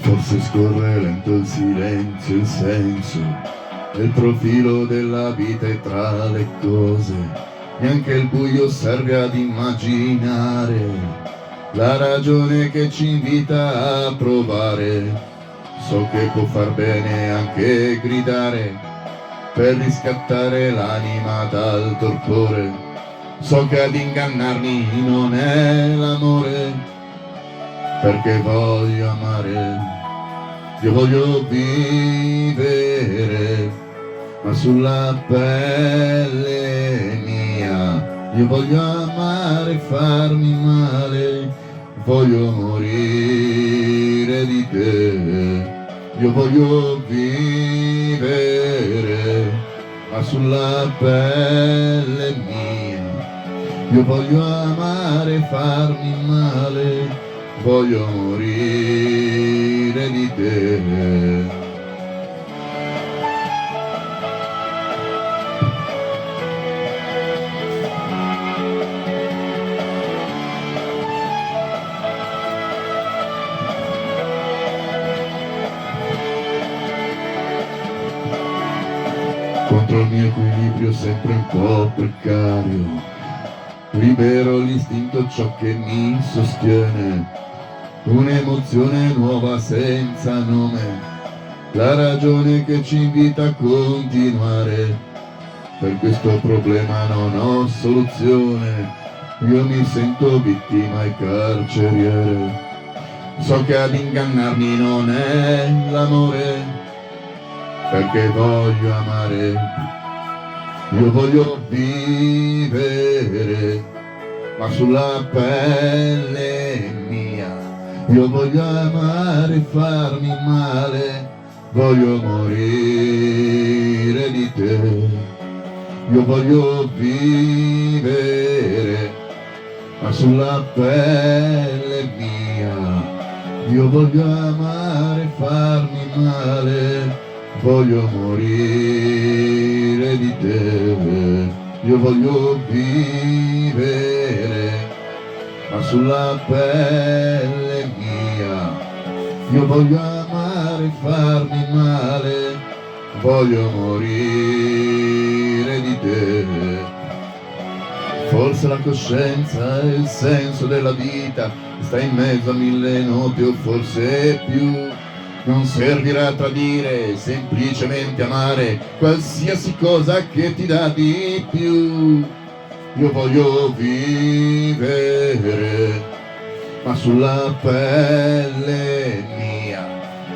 Forse scorre lento il silenzio, il senso e il profilo della vita e tra le cose. Neanche il buio serve ad immaginare la ragione che ci invita a provare. So che può far bene anche gridare per riscattare l'anima dal torpore. So che ad ingannarmi non è l'amore, perché voglio amare. Io voglio vivere, ma sulla pelle mia. Io voglio amare e farmi male, voglio morire di te. Io voglio vivere, ma sulla pelle mia. Io voglio amare e farmi male, voglio morire di te. Contro il mio equilibrio sempre un po' precario, libero l'istinto, ciò che mi sostiene, un'emozione nuova senza nome, la ragione che ci invita a continuare. Per questo problema non ho soluzione, io mi sento vittima e carceriere. So che ad ingannarmi non è l'amore, perché voglio amare. Io voglio vivere, ma sulla pelle mia. Io voglio amare e farmi male, voglio morire di te. Io voglio vivere, ma sulla pelle mia. Io voglio amare e farmi male, voglio morire di te. Io voglio vivere, ma sulla pelle mia. Io voglio amare e farmi male, voglio morire di te. Forse la coscienza e il senso della vita sta in mezzo a mille note o forse più. Non servirà tradire, semplicemente amare qualsiasi cosa che ti dà di più. Io voglio vivere, ma sulla pelle mia.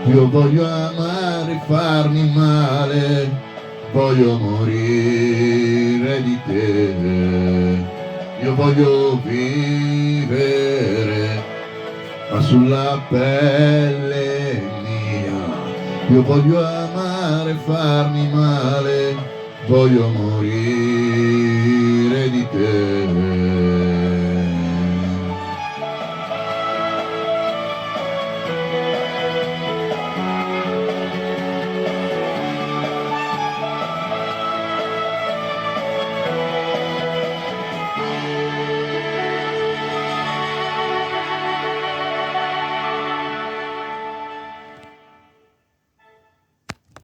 Io voglio amare e farmi male, voglio morire di te. Io voglio vivere, ma sulla pelle mia. Io voglio amare e farmi male, voglio morire